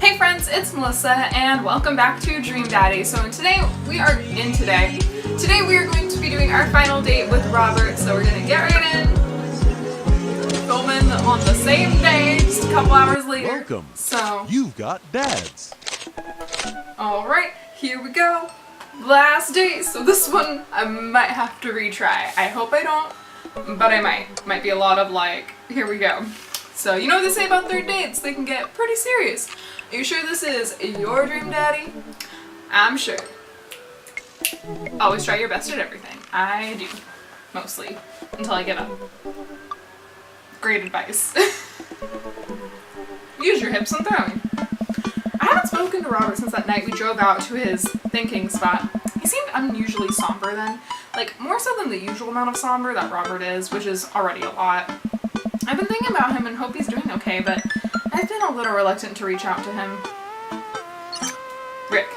Hey friends, it's Melissa and welcome back to Dream Daddy. So today we are going to be doing our final date with Robert. So we're going to get right in, filming on the same day, just a couple hours later. Welcome. So You've got dads. Alright, here we go. Last date. So this one I might have to retry. I hope I don't, but I might. Might be a lot of like, here we go. So you know what they say about third dates? They can get pretty serious. Are you sure this is your dream daddy? I'm sure. Always try your best at everything. I do. Mostly. Until I give up. Great advice. Use your hips when throwing. I haven't spoken to Robert since that night we drove out to his thinking spot. He seemed unusually somber then. Like, more so than the usual amount of somber that Robert is, which is already a lot. I've been thinking about him and hope he's doing okay, but I've been a little reluctant to reach out to him. Rick.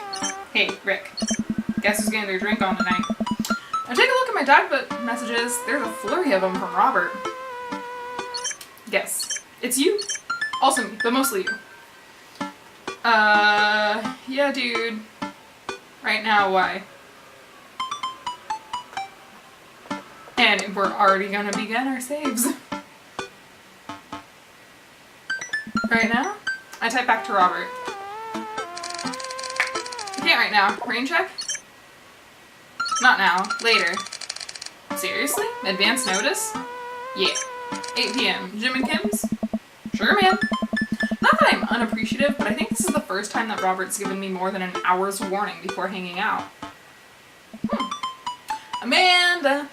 Hey, Rick. Guess who's getting their drink on tonight? I take a look at my dogbook messages. There's a flurry of them from Robert. Guess. It's you? Also me, but mostly you. Yeah, dude. Right now, why? And we're already gonna begin our saves. Right now? I type back to Robert. I can't right now. Rain check? Not now. Later. Seriously? Advance notice? Yeah. 8 p.m. Jim and Kim's? Sure, man. Not that I'm unappreciative, but I think this is the first time that Robert's given me more than an hour's warning before hanging out. Amanda!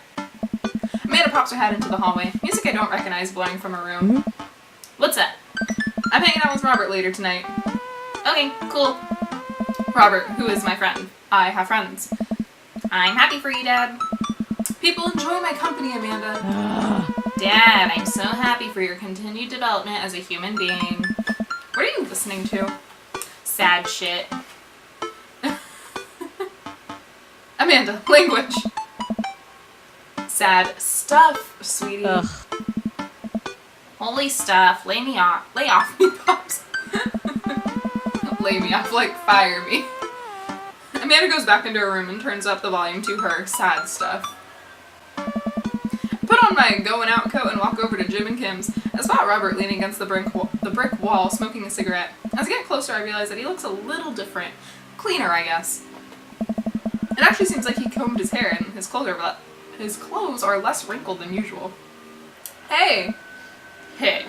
Amanda pops her head into the hallway. Music I don't recognize blowing from her room. What's that? I'm hanging out with Robert later tonight. Okay, cool. Robert, who is my friend. I have friends. I'm happy for you, Dad. People enjoy my company, Amanda. Dad, I'm so happy for your continued development as a human being. What are you listening to? Sad shit. Amanda, language. Sad stuff, sweetie. Ugh. Holy stuff. Lay me off. Lay off me, Pops. Lay me off, like fire me. Amanda goes back into her room and turns up the volume to her sad stuff. Put on my going out coat and walk over to Jim and Kim's. I spot Robert leaning against the brick wall, smoking a cigarette. As I get closer, I realize that he looks a little different. Cleaner, I guess. It actually seems like he combed his hair and his clothes are less wrinkled than usual. Hey! Hey.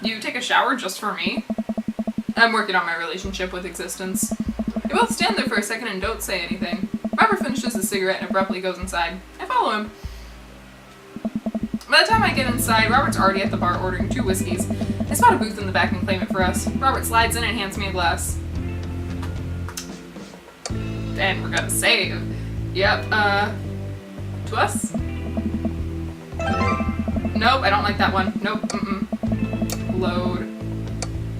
You take a shower just for me? I'm working on my relationship with existence. We both stand there for a second and don't say anything. Robert finishes his cigarette and abruptly goes inside. I follow him. By the time I get inside, Robert's already at the bar ordering 2 whiskeys. I spot a booth in the back and claim it for us. Robert slides in and hands me a glass. And we're gonna save. Yep, to us? Nope, I don't like that one. Nope, Load.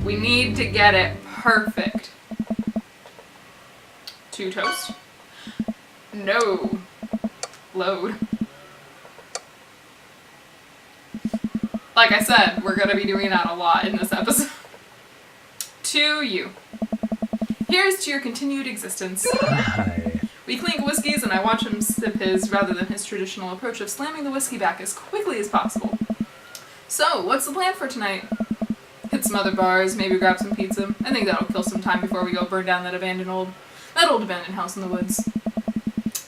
We need to get it perfect. 2 toast? No. Load. Like I said, we're gonna be doing that a lot in this episode. To you. Here's to your continued existence. Hi. We clink whiskeys and I watch him sip his rather than his traditional approach of slamming the whiskey back as quickly as possible. So, what's the plan for tonight? Hit some other bars, maybe grab some pizza. I think that'll kill some time before we go burn down that old abandoned house in the woods.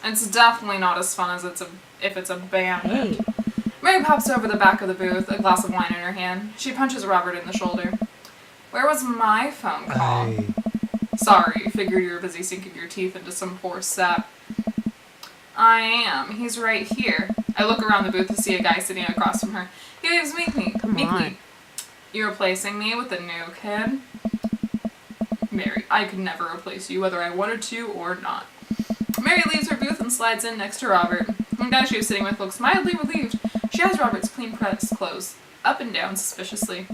It's definitely not as fun as if it's abandoned. Hey. Mary pops over the back of the booth, a glass of wine in her hand. She punches Robert in the shoulder. Where was my phone call? Sorry, figured you were busy sinking your teeth into some poor sap. I am. He's right here. I look around the booth to see a guy sitting across from her. He waves meekly. Come on. You're replacing me with a new kid? Mary, I could never replace you, whether I wanted to or not. Mary leaves her booth and slides in next to Robert. The guy she was sitting with looks mildly relieved. She has Robert's clean pressed clothes up and down suspiciously.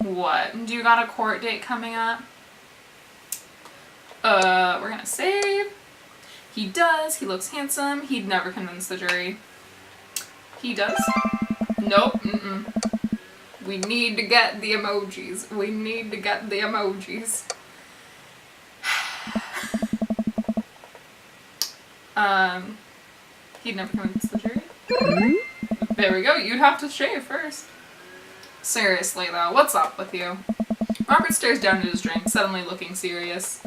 What? Do you got a court date coming up? We're gonna save. He does. He looks handsome. He'd never convince the jury. He does? Nope. We need to get the emojis. We need to get the emojis. He'd never come against the jury. There we go. You'd have to shave first. Seriously, though, what's up with you? Robert stares down at his drink, suddenly looking serious.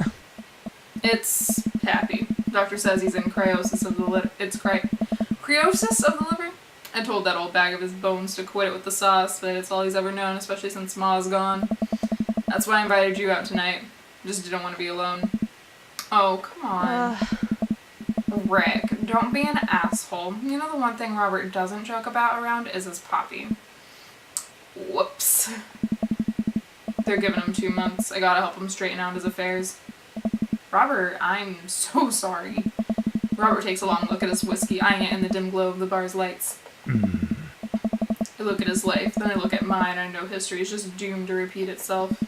It's Pappy. Doctor says he's in cryosis of the liver. Cryosis of the liver? I told that old bag of his bones to quit it with the sauce, but it's all he's ever known, especially since Ma's gone. That's why I invited you out tonight. Just didn't want to be alone. Oh, come on. Rick, don't be an asshole. You know the one thing Robert doesn't joke about around is his poppy. Whoops. They're giving him 2 months. I gotta help him straighten out his affairs. Robert, I'm so sorry. Robert takes a long look at his whiskey, eyeing it in the dim glow of the bar's lights. I look at his life, then I look at mine, and I know history is just doomed to repeat itself.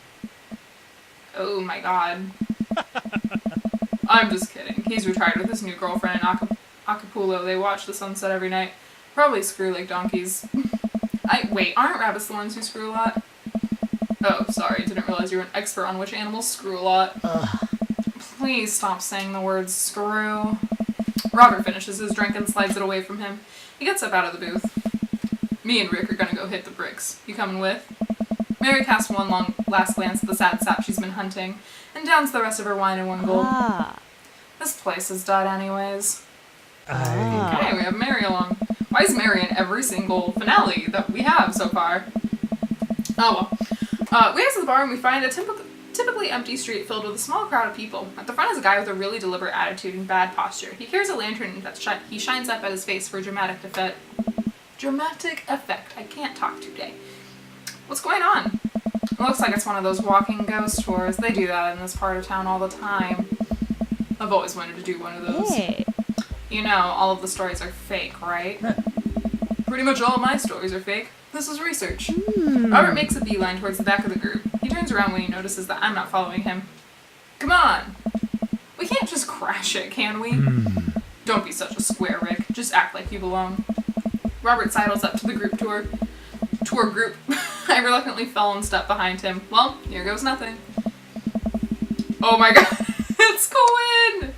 Oh my god. I'm just kidding. He's retired with his new girlfriend in Acapulco. They watch the sunset every night. Probably screw like donkeys. Wait, aren't rabbits the ones who screw a lot? Oh, sorry, didn't realize you were an expert on which animals screw a lot. Please stop saying the word screw. Robert finishes his drink and slides it away from him. He gets up out of the booth. Me and Rick are gonna go hit the bricks. You coming with? Mary casts one last glance at the sad sap she's been hunting, and downs the rest of her wine in one gulp. This place is dead anyways. Okay, we have Mary along. Why is Mary in every single finale that we have so far? Oh well. We exit the bar and we find a typically empty street filled with a small crowd of people. At the front is a guy with a really deliberate attitude and bad posture. He carries a lantern that he shines up at his face for dramatic effect. Dramatic effect. I can't talk today. What's going on? It looks like it's one of those walking ghost tours. They do that in this part of town all the time. I've always wanted to do one of those. Hey. You know, all of the stories are fake, right? Pretty much all of my stories are fake. This is research. Robert makes a beeline towards the back of the group. He turns around when he notices that I'm not following him. Come on! We can't just crash it, can we? Don't be such a square, Rick. Just act like you belong. Robert sidles up to the tour group. I reluctantly fell and stepped behind him. Well, here goes nothing. Oh my god, it's Quinn!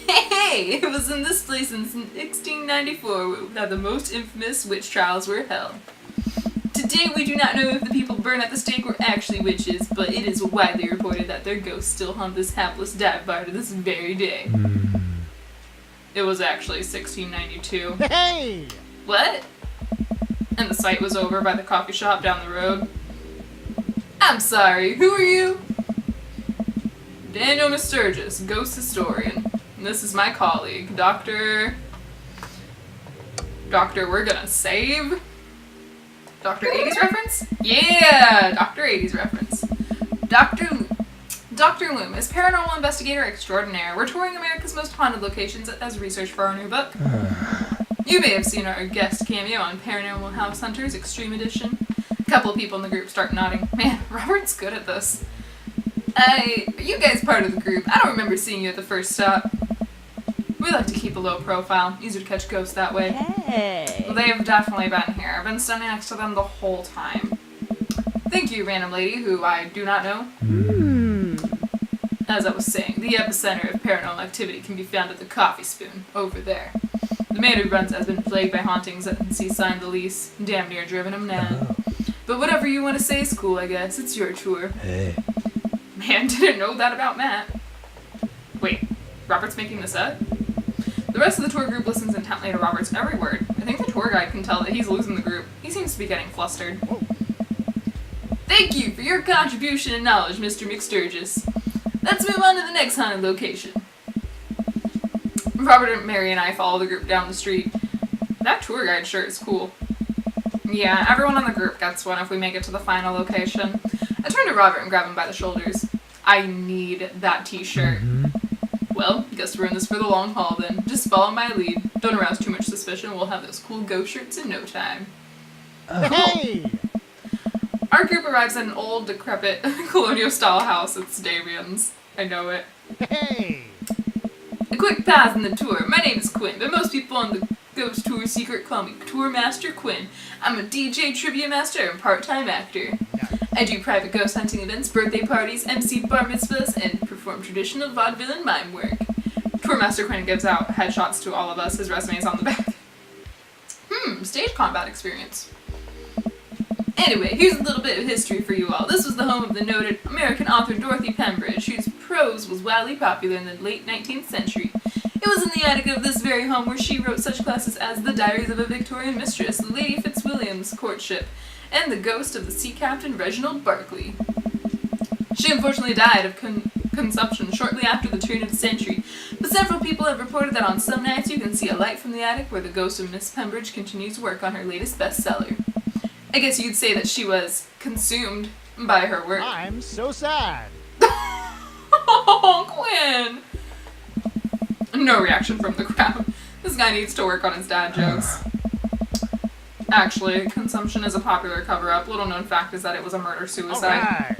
Hey, it was in this place in 1694 that the most infamous witch trials were held. Today we do not know if the people burned at the stake were actually witches, but it is widely reported that their ghosts still haunt this hapless dive bar to this very day. It was actually 1692. Hey! What? And the sight was over by the coffee shop down the road. I'm sorry, who are you? Daniel Sturgis, ghost historian. And this is my colleague, Dr. We're gonna save? Dr. 80s reference? Yeah! Dr. 80s reference. Dr. Loomis, paranormal investigator extraordinaire. We're touring America's most haunted locations as research for our new book. You may have seen our guest cameo on Paranormal House Hunters Extreme Edition. A couple of people in the group start nodding. Man, Robert's good at this. Are you guys part of the group? I don't remember seeing you at the first stop. We like to keep a low profile. Easier to catch ghosts that way. Hey. They have definitely been here. I've been standing next to them the whole time. Thank you, random lady, who I do not know. As I was saying, the epicenter of paranormal activity can be found at the Coffee Spoon, over there. The man who runs it has been plagued by hauntings since he signed the lease. Damn near driven him mad. But whatever you want to say is cool, I guess. It's your tour. Hey. Man, didn't know that about Matt. Wait, Robert's making this up? The rest of the tour group listens intently to Robert's every word. I think the tour guide can tell that he's losing the group. He seems to be getting flustered. Thank you for your contribution and knowledge, Mr. McSturgis. Let's move on to the next haunted location. Robert and Mary and I follow the group down the street. That tour guide shirt is cool. Yeah, everyone on the group gets one if we make it to the final location. I turn to Robert and grab him by the shoulders. I need that t-shirt. Well, guess we're in this for the long haul then. Just follow my lead. Don't arouse too much suspicion. We'll have those cool ghost shirts in no time. Hey! Our group arrives at an old, decrepit, colonial-style house at Stadium's. I know it. Hey! A quick pass in the tour. My name is Quinn, but most people on the Ghost Tour Secret, call me Tour Master Quinn. I'm a DJ, trivia master, and part-time actor. I do private ghost hunting events, birthday parties, MC bar mitzvahs, and perform traditional vaudeville and mime work. Tour Master Quinn gives out headshots to all of us. His resume is on the back. Stage combat experience. Anyway, here's a little bit of history for you all. This was the home of the noted American author Dorothy Pembridge, whose prose was wildly popular in the late 19th century. It was in the attic of this very home where she wrote such classics as The Diaries of a Victorian Mistress, Lady Fitzwilliam's Courtship, and The Ghost of the Sea Captain Reginald Barclay. She unfortunately died of consumption shortly after the turn of the century, but several people have reported that on some nights you can see a light from the attic where the ghost of Miss Pembridge continues work on her latest bestseller. I guess you'd say that she was consumed by her work. I'm so sad. Oh, Quinn! No reaction from the crowd. This guy needs to work on his dad jokes. Actually, consumption is a popular cover-up. Little known fact is that it was a murder-suicide.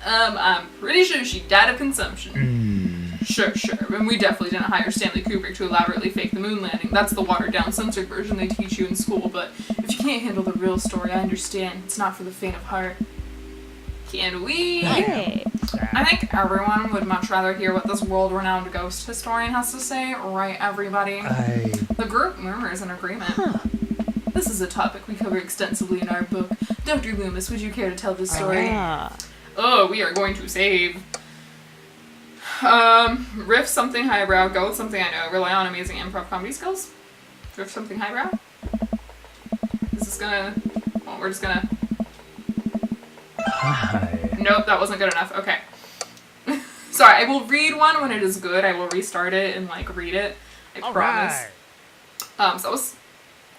I'm pretty sure she died of consumption. Sure. And we definitely didn't hire Stanley Kubrick to elaborately fake the moon landing. That's the watered-down, censored version they teach you in school, but if you can't handle the real story, I understand. It's not for the faint of heart. Can we? Hey. I think everyone would much rather hear what this world-renowned ghost historian has to say, right, everybody? The group murmurs in agreement. This is a topic we cover extensively in our book. Dr. Loomis, would you care to tell this story? Oh, we are going to save. Riff something highbrow, go with something I know, rely on amazing improv comedy skills. Riff something highbrow? Is this gonna... Well, we're just gonna... Nope, that wasn't good enough. Okay. Sorry, I will read one when it is good. I will restart it and, like, read it. I promise. So that was...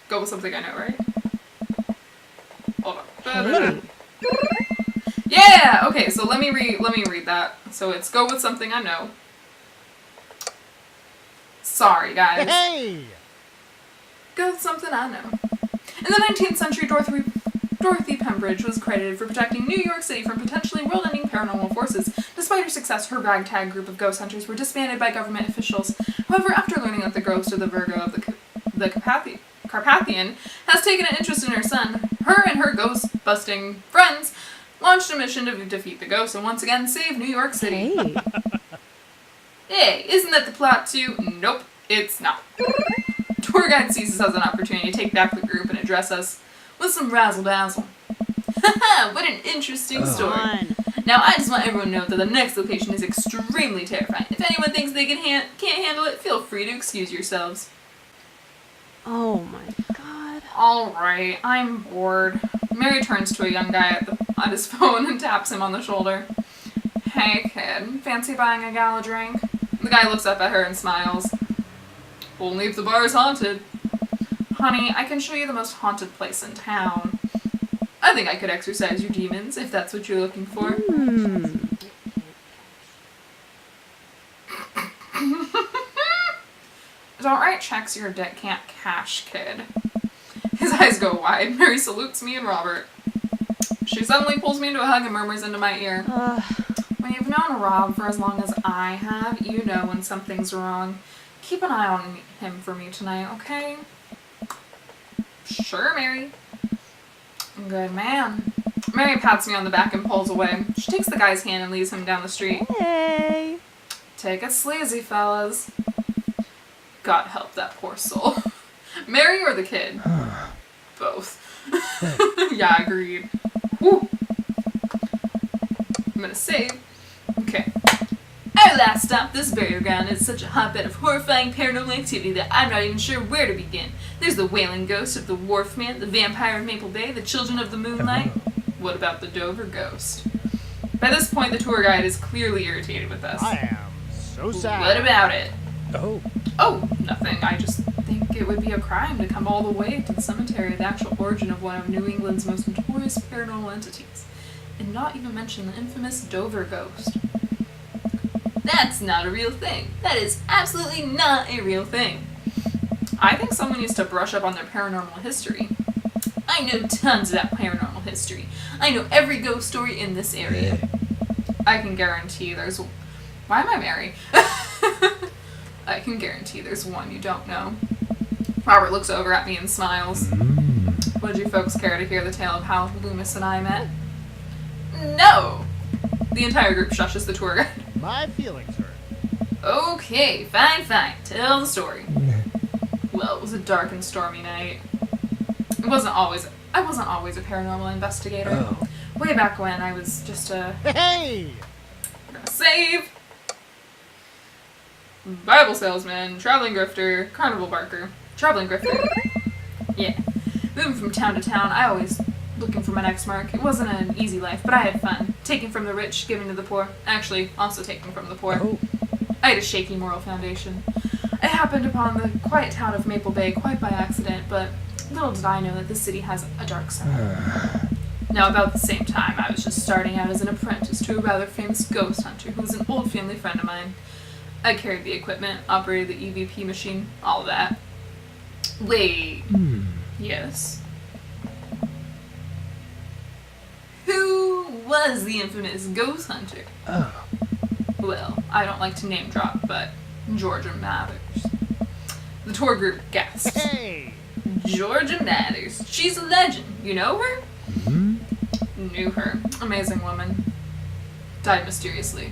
Go with something I know, right? Hold on. Yeah! Okay, so let me read that. So it's go with something I know. Sorry, guys. Hey! Go with something I know. In the 19th century, Dorothy Pembridge was credited for protecting New York City from potentially world-ending paranormal forces. Despite her success, her ragtag group of ghost hunters were disbanded by government officials. However, after learning that the ghost of the Virgo of the Carpathian has taken an interest in her son, her and her ghost-busting friends launched a mission to defeat the ghost and once again save New York City. Hey, isn't that the plot too? Nope, it's not. Tour guide sees this as an opportunity to take back the group and address us with some razzle-dazzle. Haha, what an interesting story. Now, I just want everyone to know that the next location is extremely terrifying. If anyone thinks they can't handle it, feel free to excuse yourselves. Oh my god. Alright, I'm bored. Mary turns to a young guy at his phone and taps him on the shoulder. Hey kid, fancy buying a gal a drink? The guy looks up at her and smiles. Only if the bar is haunted. Honey, I can show you the most haunted place in town. I think I could exorcise your demons, if that's what you're looking for. Don't write checks your debt can't cash, kid. His eyes go wide. Mary salutes me and Robert. She suddenly pulls me into a hug and murmurs into my ear. When you've known Rob for as long as I have, you know when something's wrong. Keep an eye on him for me tonight, okay? Sure, Mary. Good man. Mary pats me on the back and pulls away. She takes the guy's hand and leads him down the street. Hey. Take it sleazy, fellas. God help that poor soul. Mary or the kid? Both. Yeah, agreed. Woo. I'm gonna save. Okay. Our last stop, this burial ground is such a hotbed of horrifying paranormal activity that I'm not even sure where to begin. There's the wailing ghost of the Wharf Man, the vampire of Maple Bay, the children of the moonlight. What about the Dover ghost? By this point, the tour guide is clearly irritated with us. I am so sad. What about it? Oh, Nothing. I just think it would be a crime to come all the way to the cemetery, the actual origin of one of New England's most notorious paranormal entities, and not even mention the infamous Dover ghost. That's not a real thing. That is absolutely not a real thing. I think someone needs to brush up on their paranormal history. I know tons about paranormal history. I know every ghost story in this area. I can guarantee there's... Why am I Mary? I can guarantee there's one you don't know. Robert looks over at me and smiles. Would you folks care to hear the tale of how Loomis and I met? No! The entire group shushes the tour guide. My feelings hurt. Okay, fine. Tell the story. Well, it was a dark and stormy night. I wasn't always a paranormal investigator. Oh. Way back when, I was just a Hey! save Bible salesman, traveling grifter, carnival barker, traveling grifter. Yeah. Moving from town to town, I always looking for my next mark. It wasn't an easy life, but I had fun. Taking from the rich, giving to the poor. Actually, also taking from the poor. Oh. I had a shaky moral foundation. I happened upon the quiet town of Maple Bay quite by accident, but little did I know that this city has a dark side. Now, about the same time, I was just starting out as an apprentice to a rather famous ghost hunter who was an old family friend of mine. I carried the equipment, operated the EVP machine, all of that. Wait. Yes. Who was the infamous ghost hunter? Oh. Well, I don't like to name drop, but Georgia Mathers. The tour group gasped. Hey! Georgia Mathers. She's a legend. You know her? Knew her. Amazing woman. Died mysteriously.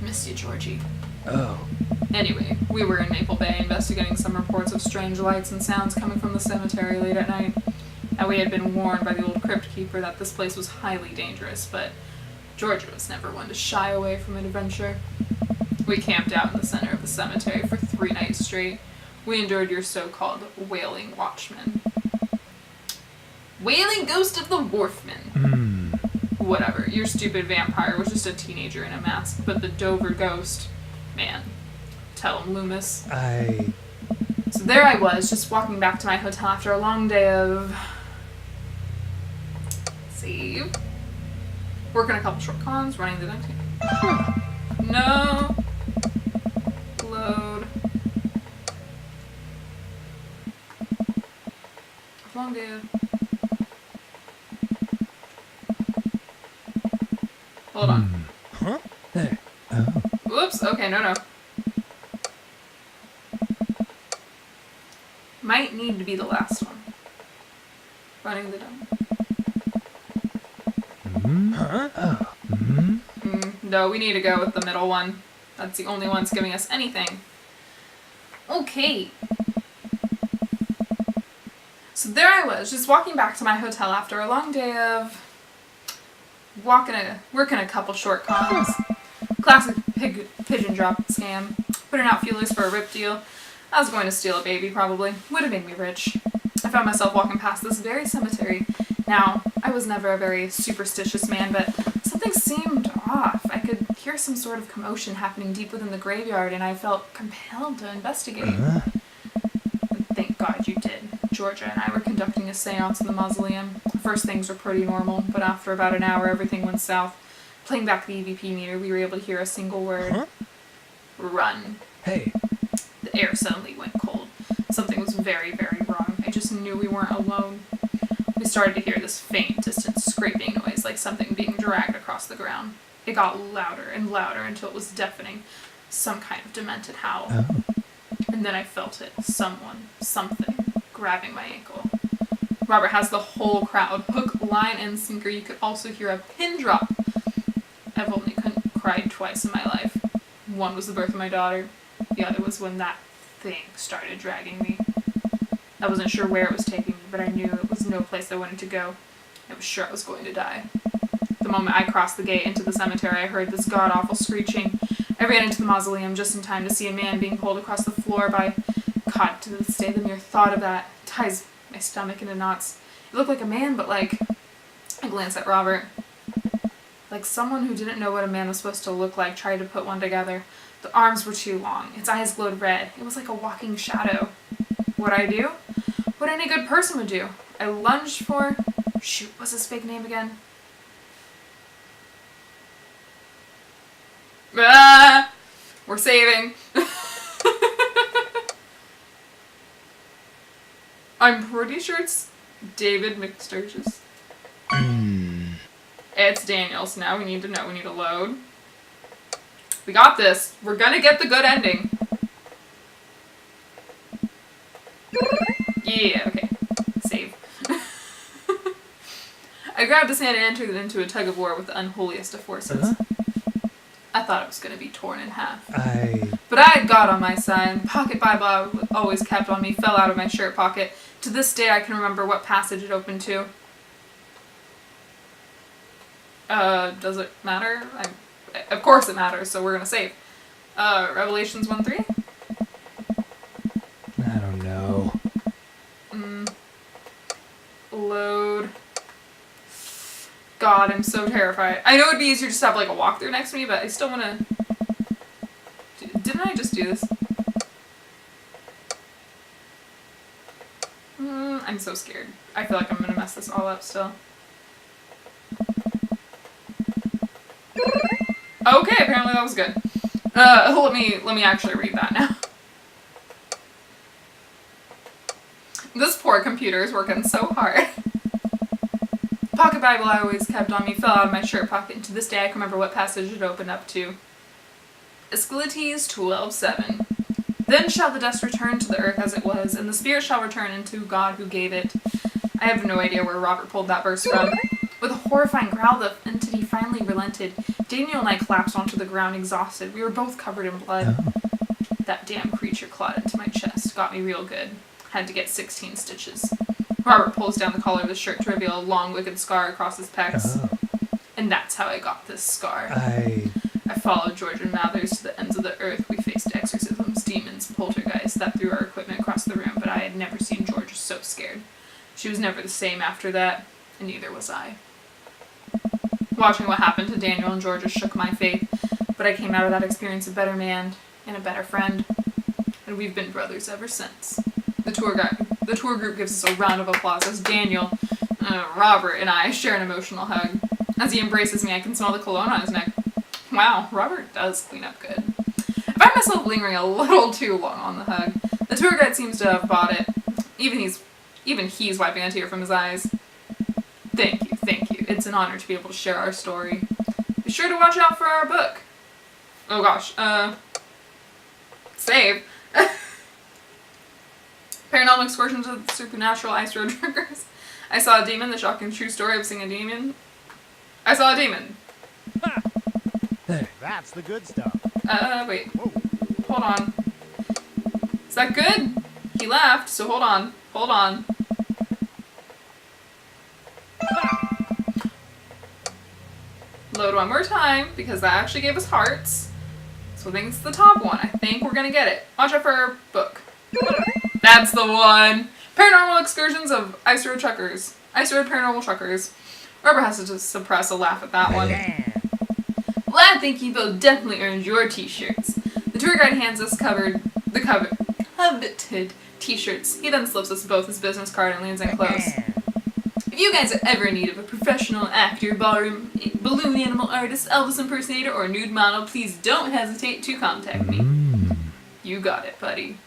Missed you, Georgie. Oh. Anyway, we were in Maple Bay investigating some reports of strange lights and sounds coming from the cemetery late at night. And we had been warned by the old crypt keeper that this place was highly dangerous, but Georgia was never one to shy away from an adventure. We camped out in the center of the cemetery for 3 nights straight. We endured your so-called wailing watchman. Wailing ghost of the wharfman. Whatever, your stupid vampire was just a teenager in a mask, but the Dover ghost, man, tell him, Loomis. So there I was, just walking back to my hotel after a long day of... save. Working a couple short cons, running the next game. No. Load. Long day of... Hold on. Huh? There. Oh. Whoops, okay, no. Might need to be the last one. Running the dump. Huh? Oh. No, we need to go with the middle one. That's the only one that's giving us anything. Okay. there I was, just walking back to my hotel after a long day of working a couple short cons. Classic pigeon drop scam. Putting out feelers for a rip deal. I was going to steal a baby, probably. Would have made me rich. I found myself walking past this very cemetery. Now, I was never a very superstitious man, but something seemed off. I could hear some sort of commotion happening deep within the graveyard, and I felt compelled to investigate. Thank God you did. Georgia and I were conducting a seance in the mausoleum. First things were pretty normal, but after about an hour, everything went south. Playing back the EVP meter, we were able to hear a single word. Huh? Run. Hey. The air suddenly went cold. Something was very, very wrong. I just knew we weren't alone. We started to hear this faint, distant scraping noise, like something being dragged across the ground. It got louder and louder until it was deafening. Some kind of demented howl. Oh. And then I felt it. Something, grabbing my ankle. Robert has the whole crowd. Hook, line, and sinker. You could also hear a pin drop. I've only cried twice in my life. One was the birth of my daughter. The other was when that thing started dragging me. I wasn't sure where it was taking me, but I knew it was no place I wanted to go. I was sure I was going to die. The moment I crossed the gate into the cemetery, I heard this god-awful screeching. I ran into the mausoleum just in time to see a man being pulled across the floor by... God, to this day, the mere thought of that ties my stomach into knots. It looked like a man, but like... I glanced at Robert. Like someone who didn't know what a man was supposed to look like tried to put one together. The arms were too long. Its eyes glowed red. It was like a walking shadow. What'd I do? What any good person would do. I lunged for... Shoot, what's his fake name again? Ah! We're saving. I'm pretty sure it's David McSturgis. It's Daniel, so now we need to know. We need to load. We got this. We're gonna get the good ending. Yeah, okay. Save. I grabbed his hand and entered it into a tug of war with the unholiest of forces. I thought it was going to be torn in half. But I had God on my side. The pocket Bible I always kept on me fell out of my shirt pocket. To this day, I can remember what passage it opened to. Does it matter? Of course it matters, so we're going to save. Revelations 1:3? I don't know. Load. God, I'm so terrified. I know it'd be easier just to have like a walkthrough next to me, but I still want to... Didn't I just do this? I'm so scared. I feel like I'm going to mess this all up still. Okay, apparently that was good. Let me actually read that now. This poor computer is working so hard. Pocket Bible I always kept on me fell out of my shirt pocket, and to this day I can remember what passage it opened up to. Asclepius 12:7. Then shall the dust return to the earth as it was, and the spirit shall return into God who gave it. I have no idea where Robert pulled that verse from. With a horrifying growl, the entity finally relented. Daniel and I collapsed onto the ground, exhausted. We were both covered in blood. That damn creature clawed into my chest. Got me real good. Had to get 16 stitches. Robert pulls down the collar of his shirt to reveal a long, wicked scar across his pecs. And that's how I got this scar. I followed George and Mathers to the ends of the earth. We faced exorcisms, demons, poltergeists that threw our equipment across the room, but I had never seen George so scared. She was never the same after that, and neither was I. Watching what happened to Daniel and Georgia shook my faith, but I came out of that experience a better man and a better friend, and we've been brothers ever since. The tour group gives us a round of applause as Daniel, Robert, and I share an emotional hug. As he embraces me, I can smell the cologne on his neck. Wow, Robert does clean up good. I find myself lingering a little too long on the hug. The tour guide seems to have bought it. Even he's wiping a tear from his eyes. Thank you. It's an honor to be able to share our story. Be sure to watch out for our book. Oh gosh, save. Paranormal excursions of the supernatural ice road truckers. I saw a demon, the shocking true story of seeing a demon. I saw a demon. That's the good stuff. Wait. Hold on. Is that good? He left, so hold on. Load one more time, because that actually gave us hearts. So I think it's the top one. I think we're gonna get it. Watch out for our book. That's the one! Paranormal excursions of Ice Road Truckers. Ice Road Paranormal Truckers. Robert has to just suppress a laugh at that one. Well, I think you both definitely earned your t-shirts. The tour guide hands us coveted t-shirts. He then slips us both his business card and leans in close. If you guys are ever in need of a professional actor, ballroom, balloon animal artist, Elvis impersonator, or nude model, please don't hesitate to contact me. You got it, buddy.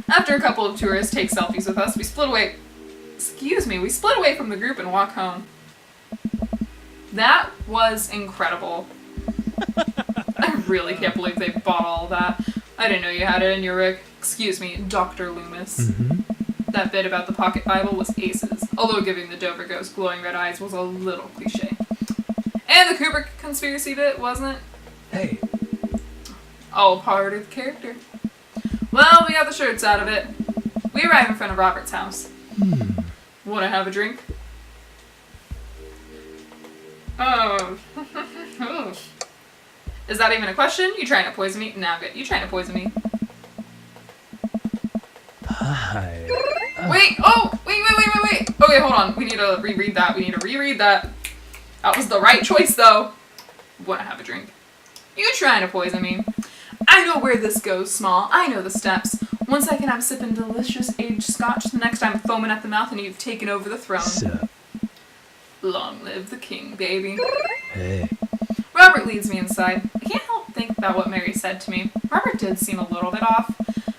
After a couple of tourists take selfies with us, we split away from the group and walk home. That was incredible. I really can't believe they bought all that. I didn't know you had it in your rig. Excuse me, Dr. Loomis. That bit about the pocket Bible was aces, although giving the Dover ghost glowing red eyes was a little cliche. And the Kubrick conspiracy bit, wasn't it? All part of the character. Well, we got the shirts out of it. We arrive in front of Robert's house. Wanna have a drink? Oh. Is that even a question? You trying to poison me? No, good. You trying to poison me? Hi. Wait! Oh! Wait! Okay, hold on. We need to reread that. That was the right choice, though. Wanna have a drink? You trying to poison me? I know where this goes, Small. I know the steps. 1 second I'm sipping delicious aged scotch, the next I'm foaming at the mouth and you've taken over the throne. Sup? Long live the king, baby. Hey. Robert leads me inside. I can't help think about what Mary said to me. Robert did seem a little bit off,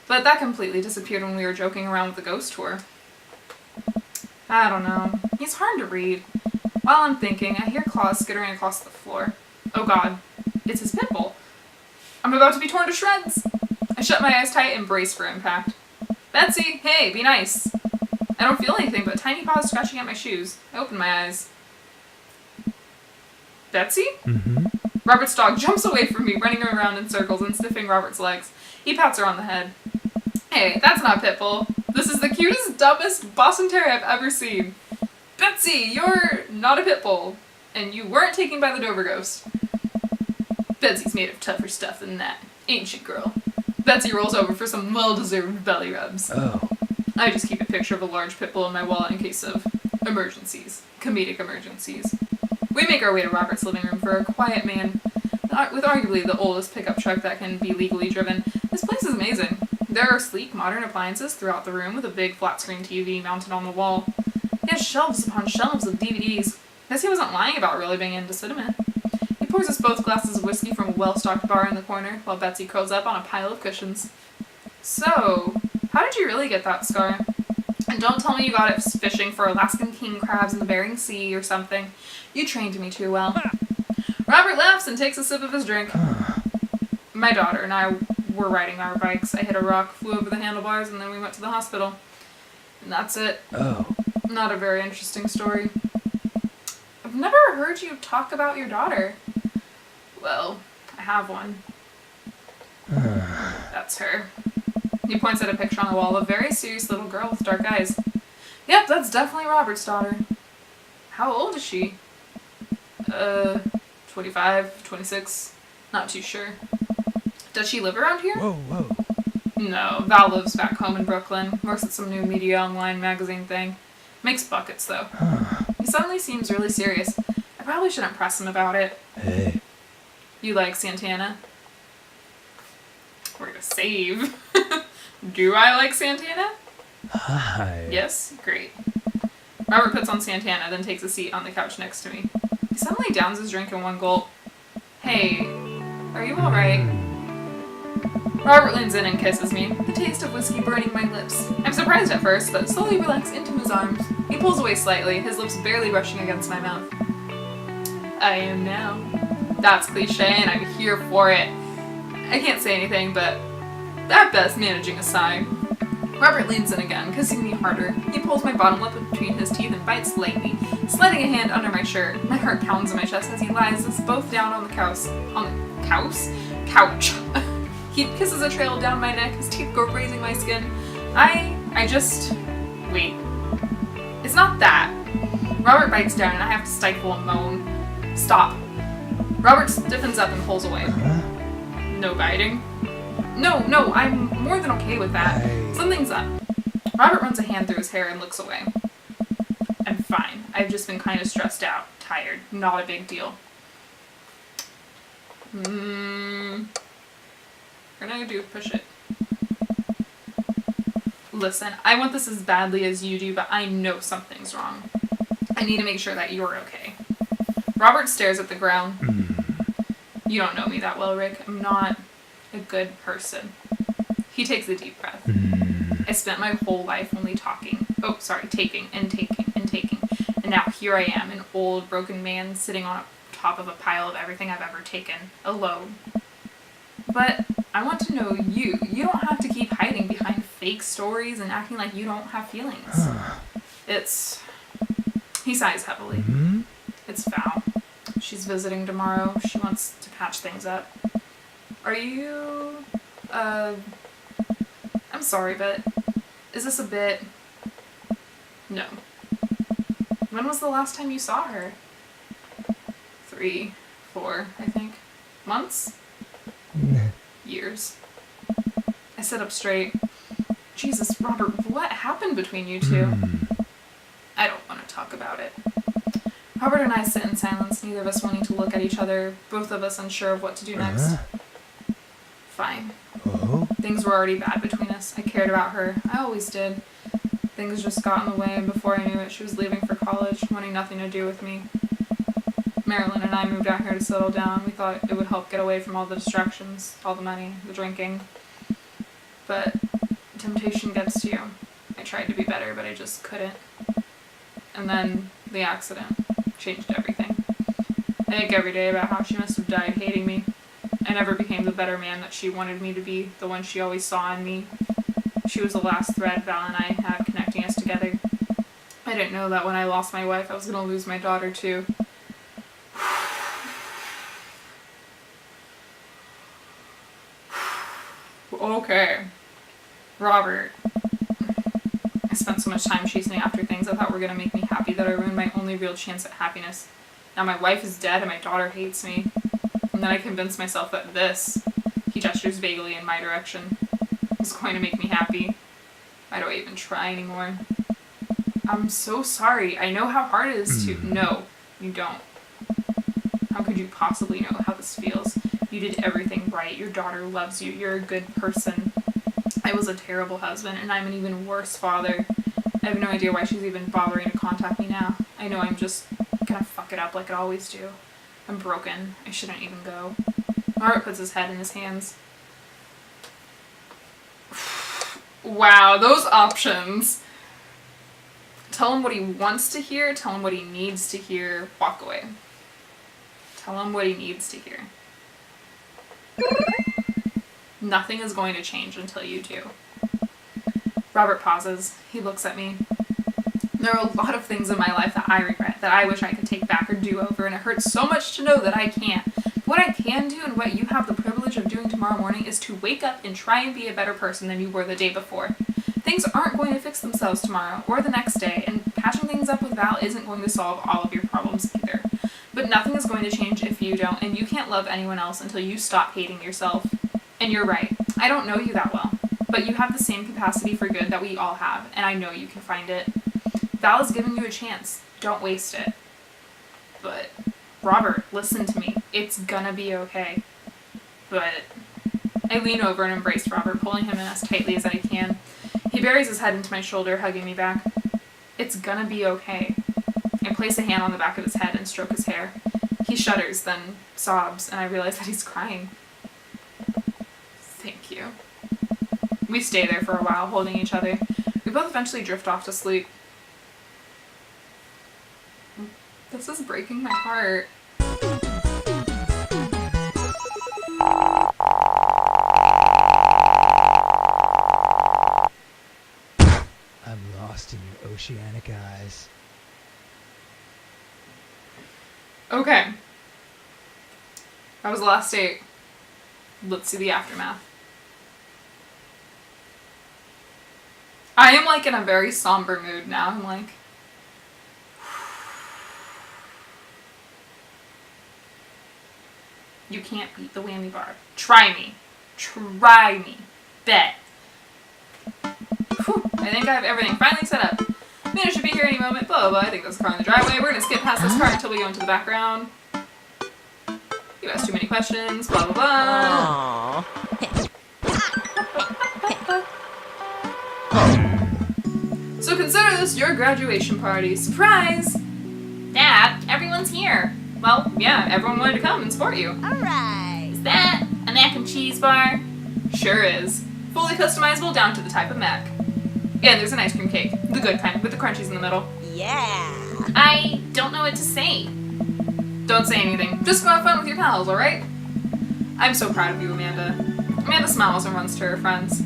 but that completely disappeared when we were joking around with the ghost tour. I don't know. He's hard to read. While I'm thinking, I hear claws skittering across the floor. Oh god, it's his pit bull. I'm about to be torn to shreds. I shut my eyes tight and brace for impact. Betsy, hey, be nice. I don't feel anything but tiny paws scratching at my shoes. I open my eyes. Betsy? Mm-hmm. Robert's dog jumps away from me, running around in circles and sniffing Robert's legs. He pats her on the head. Hey, that's not Pitbull. This is the cutest, dumbest Boston Terrier I've ever seen. Betsy, you're not a Pitbull. And you weren't taken by the Dover Ghost. Betsy's made of tougher stuff than that, ain't she, girl? Betsy rolls over for some well-deserved belly rubs. Oh. I just keep a picture of a large pit bull in my wallet in case of emergencies. Comedic emergencies. We make our way to Robert's living room for a quiet man with arguably the oldest pickup truck that can be legally driven. This place is amazing. There are sleek, modern appliances throughout the room with a big flat-screen TV mounted on the wall. He has shelves upon shelves of DVDs. Guess he wasn't lying about really being into cinema. He pours us both glasses of whiskey from a well-stocked bar in the corner while Betsy curls up on a pile of cushions. So, how did you really get that scar? And don't tell me you got it fishing for Alaskan king crabs in the Bering Sea or something. You trained me too well. Robert laughs and takes a sip of his drink. My daughter and I were riding our bikes. I hit a rock, flew over the handlebars, and then we went to the hospital. And that's it. Oh. Not a very interesting story. I've never heard you talk about your daughter. Well, I have one. That's her. He points at a picture on the wall of a very serious little girl with dark eyes. Yep, that's definitely Robert's daughter. How old is she? 25, 26. Not too sure. Does she live around here? Whoa, whoa. No, Val lives back home in Brooklyn. Works at some new media online magazine thing. Makes buckets, though. He suddenly seems really serious. I probably shouldn't press him about it. Hey. You like Santana? We're gonna save. Do I like Santana? Hi. Yes? Great. Robert puts on Santana, then takes a seat on the couch next to me. He suddenly downs his drink in one gulp. Hey, are you alright? Robert leans in and kisses me, the taste of whiskey burning my lips. I'm surprised at first, but slowly relax into his arms. He pulls away slightly, his lips barely brushing against my mouth. I am now. That's cliche, and I'm here for it. I can't say anything, but at best managing a sigh. Robert leans in again, kissing me harder. He pulls my bottom lip between his teeth and bites lightly, sliding a hand under my shirt. My heart pounds in my chest as he lies us both down on the couch. Couch. He kisses a trail down my neck, his teeth go grazing my skin. Wait. It's not that. Robert bites down and I have to stifle a moan. Stop. Robert stiffens up and pulls away. No biting? No, I'm more than okay with that. Something's up. Robert runs a hand through his hair and looks away. I'm fine. I've just been kind of stressed out, tired. Not a big deal. We're gonna do push it. Listen, I want this as badly as you do, but I know something's wrong. I need to make sure that you're okay. Robert stares at the ground. You don't know me that well, Rick. I'm not a good person. He takes a deep breath. I spent my whole life only taking and taking. And now here I am, an old, broken man sitting on top of a pile of everything I've ever taken, alone. But I want to know you. You don't have to keep hiding behind fake stories and acting like you don't have feelings. He sighs heavily. It's Val. She's visiting tomorrow. She wants to patch things up. Are you... I'm sorry, but is this a bit... No. When was the last time you saw her? 3, 4, I think. Months? Years. I sit up straight. Jesus, Robert, what happened between you two? I don't want to talk about it. Robert and I sit in silence, neither of us wanting to look at each other, both of us unsure of what to do next. Fine. Things were already bad between us. I cared about her. I always did. Things just got in the way, and before I knew it, she was leaving for college, wanting nothing to do with me. Marilyn and I moved out here to settle down. We thought it would help get away from all the distractions, all the money, the drinking. But temptation gets to you. I tried to be better, but I just couldn't. And then the accident changed everything. I think every day about how she must have died hating me. I never became the better man that she wanted me to be, the one she always saw in me. She was the last thread Val and I had connecting us together. I didn't know that when I lost my wife, I was gonna lose my daughter too. Okay. Robert. I spent so much time chasing after things I thought were gonna make me happy that I ruined my only real chance at happiness. Now my wife is dead and my daughter hates me. And then I convinced myself that this, he gestures vaguely in my direction, was going to make me happy. Why do I even try anymore? I'm so sorry. I know how hard it is to... No, you don't. How could you possibly know how this feels? You did everything right. Your daughter loves you. You're a good person. I was a terrible husband, and I'm an even worse father. I have no idea why she's even bothering to contact me now. I know I'm just gonna fuck it up like I always do. I'm broken. I shouldn't even go. Robert puts his head in his hands. Wow, those options. Tell him what he wants to hear, tell him what he needs to hear, walk away. Tell him what he needs to hear. Nothing is going to change until you do. Robert pauses. He looks at me. There are a lot of things in my life that I regret, that I wish I could take back or do over, and it hurts so much to know that I can't. But what I can do, and what you have the privilege of doing tomorrow morning, is to wake up and try and be a better person than you were the day before. Things aren't going to fix themselves tomorrow, or the next day, and patching things up with Val isn't going to solve all of your problems either. But nothing is going to change if you don't, and you can't love anyone else until you stop hating yourself. And you're right, I don't know you that well, but you have the same capacity for good that we all have, and I know you can find it. Val has given you a chance. Don't waste it. But, Robert, listen to me. It's gonna be okay. But, I lean over and embrace Robert, pulling him in as tightly as I can. He buries his head into my shoulder, hugging me back. It's gonna be okay. I place a hand on the back of his head and stroke his hair. He shudders, then sobs, and I realize that he's crying. Thank you. We stay there for a while, holding each other. We both eventually drift off to sleep. This is breaking my heart. I'm lost in your oceanic eyes. Okay. That was the last date. Let's see the aftermath. I am like in a very somber mood now. I'm like... You can't beat the whammy bar. Try me. Try me. Bet. Whew. I think I have everything finally set up. Amanda should be here any moment. Blah, blah, blah. I think there's a car in the driveway. We're gonna skip past this car until we go into the background. You asked too many questions. Blah, blah, blah. So consider this your graduation party. Surprise! Dad, everyone's here. Well, yeah, everyone wanted to come and support you. Alright. Is that a mac and cheese bar? Sure is. Fully customizable down to the type of mac. Yeah, there's an ice cream cake. The good kind, with the crunchies in the middle. Yeah. I don't know what to say. Don't say anything. Just go have fun with your pals, alright? I'm so proud of you, Amanda. Amanda smiles and runs to her friends.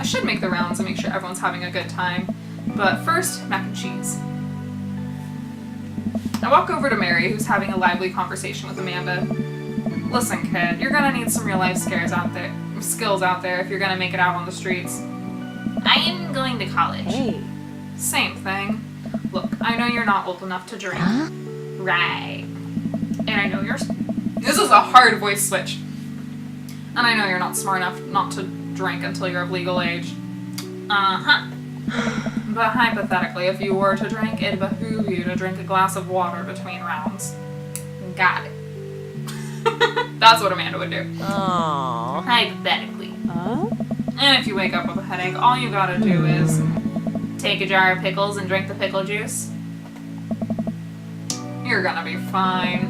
I should make the rounds and make sure everyone's having a good time. But first, mac and cheese. I walk over to Mary, who's having a lively conversation with Amanda. Listen, kid, you're gonna need some real-life skills out there if you're gonna make it out on the streets. I am going to college. Hey. Same thing. Look, I know you're not old enough to drink. Huh? Right. And I know this is a hard voice switch. And I know you're not smart enough not to drink until you're of legal age. Uh-huh. But hypothetically, if you were to drink, it'd behoove you to drink a glass of water between rounds. Got it. That's what Amanda would do. Aww. Hypothetically. Oh? And if you wake up with a headache, all you gotta do is take a jar of pickles and drink the pickle juice. You're gonna be fine.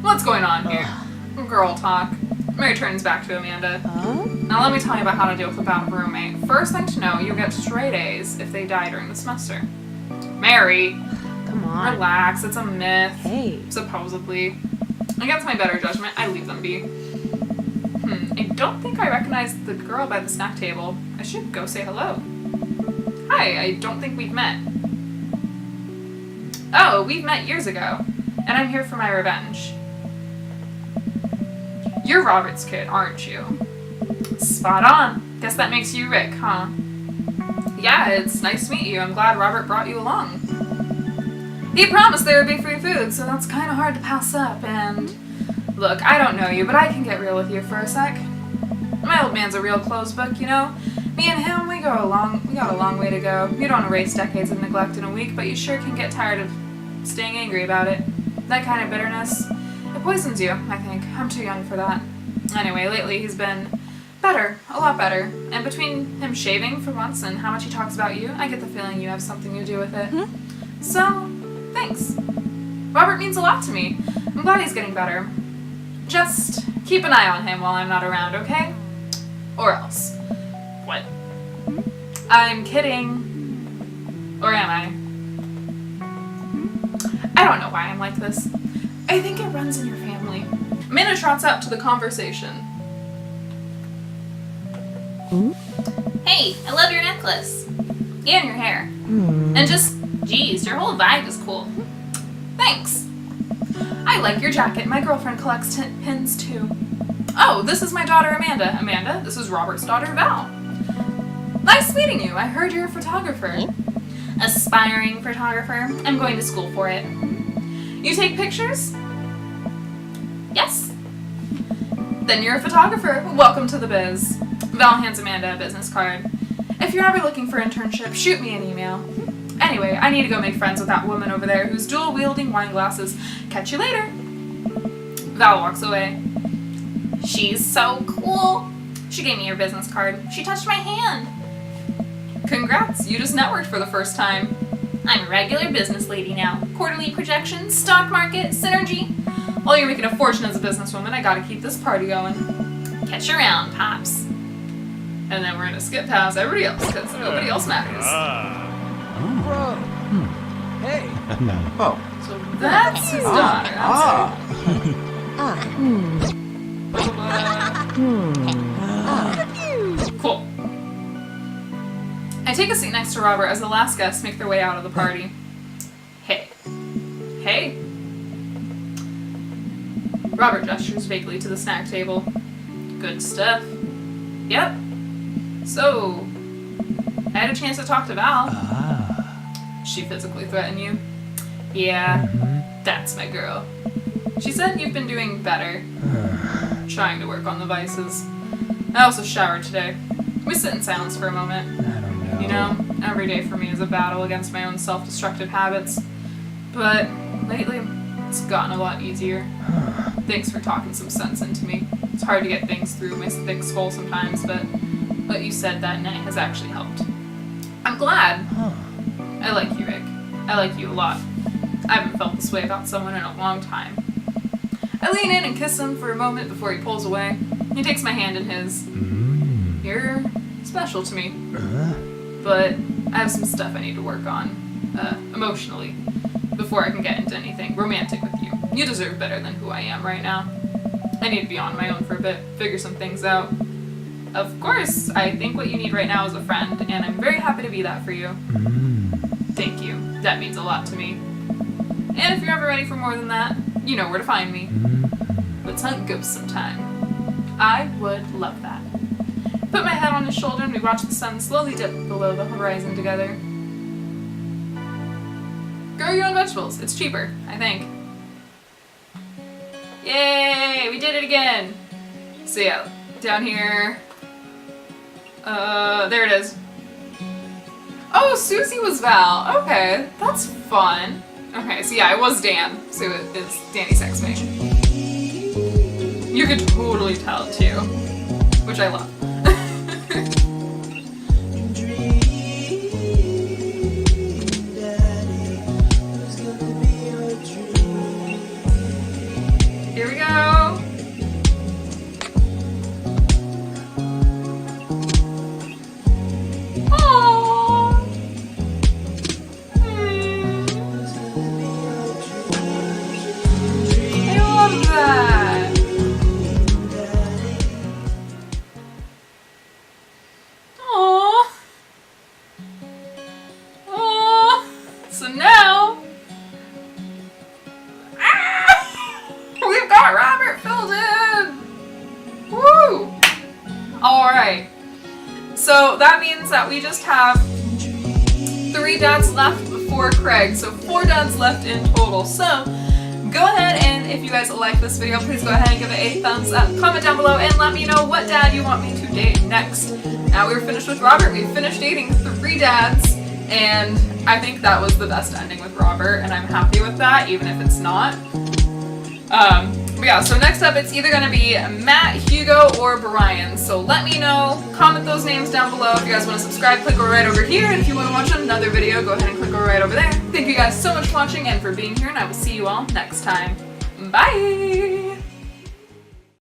What's going on here? Girl talk. Mary turns back to Amanda. Oh? Now let me tell you about how to deal with a bad roommate. First thing to know, you'll get straight A's if they die during the semester. Mary, Come on. relax, it's a myth. Hey. Supposedly. Against my better judgment, I leave them be. I don't think I recognize the girl by the snack table. I should go say hello. Hi, I don't think we've met. Oh, we've met years ago, and I'm here for my revenge. You're Robert's kid, aren't you? Spot on. Guess that makes you Rick, huh? Yeah, it's nice to meet you. I'm glad Robert brought you along. He promised there would be free food, so that's kind of hard to pass up, and... Look, I don't know you, but I can get real with you for a sec. My old man's a real closed book, you know? Me and him, we got a long way to go. You don't erase decades of neglect in a week, but you sure can get tired of staying angry about it. That kind of bitterness, it poisons you, I think. I'm too young for that. Anyway, lately he's been better, a lot better. And between him shaving for once and how much he talks about you, I get the feeling you have something to do with it. So, thanks. Robert means a lot to me. I'm glad he's getting better. Just keep an eye on him while I'm not around, okay? Or else. What? I'm kidding. Or am I? I don't know why I'm like this. I think it runs in your family. Amanda trots out to the conversation. Hey, I love your necklace. And your hair. And just, geez, your whole vibe is cool. Thanks. I like your jacket. My girlfriend collects pins too. Oh, this is my daughter Amanda. Amanda, this is Robert's daughter Val. Nice meeting you. I heard you're a photographer. Aspiring photographer. I'm going to school for it. You take pictures? Yes. Then you're a photographer. Welcome to the biz. Val hands Amanda a business card. If you're ever looking for an internship, shoot me an email. Anyway, I need to go make friends with that woman over there who's dual-wielding wine glasses. Catch you later. Val walks away. She's so cool. She gave me her business card. She touched my hand. Congrats, you just networked for the first time. I'm a regular business lady now. Quarterly projections, stock market, synergy. While you're making a fortune as a businesswoman, I gotta keep this party going. Catch you around, Pops. And then we're gonna skip past everybody else, because nobody else matters. Bro. Hey. Oh. So that's his daughter. Cool. I take a seat next to Robert as the last guests make their way out of the party. Hey. Hey. Robert gestures vaguely to the snack table. Good stuff. Yep. So, I had a chance to talk to Val. She physically threatened you? Yeah, that's my girl. She said you've been doing better. Trying to work on the vices. I also showered today. We sit in silence for a moment. I don't know. You know, every day for me is a battle against my own self-destructive habits. But lately, it's gotten a lot easier. Thanks for talking some sense into me. It's hard to get things through my thick skull sometimes, but what you said that night has actually helped. I'm glad. I like you, Rick. I like you a lot. I haven't felt this way about someone in a long time. I lean in and kiss him for a moment before he pulls away. He takes my hand in his. You're special to me. But I have some stuff I need to work on, emotionally, before I can get into anything romantic with you. You deserve better than who I am right now. I need to be on my own for a bit, figure some things out. Of course, I think what you need right now is a friend, and I'm very happy to be that for you. Thank you. That means a lot to me. And if you're ever ready for more than that, you know where to find me. Let's hunt ghosts sometime. I would love that. Put my head on his shoulder and we watch the sun slowly dip below the horizon together. Grow your own vegetables. It's cheaper, I think. Yay! We did it again! So yeah, down here... there it is. Oh, Susie was Val. Okay, that's fun. Okay, so yeah, it was Dan. So it is Danny Sexton. You could totally tell too, which I love. Here we go. Aww. I love that. Alright. So that means that we just have 3 dads left before Craig. So 4 dads left in total. So go ahead and if you guys like this video, please go ahead and give it a thumbs up. Comment down below and let me know what dad you want me to date next. Now we're finished with Robert. We finished dating 3 dads. And I think that was the best ending with Robert. And I'm happy with that, even if it's not. But yeah, so next up it's either going to be Matt, Hugo, or Brian. So let me know, comment those names down below. If you guys want to subscribe, click right over here. And if you want to watch another video, go ahead and click right over there. Thank you guys so much for watching and for being here, and I will see you all next time. Bye!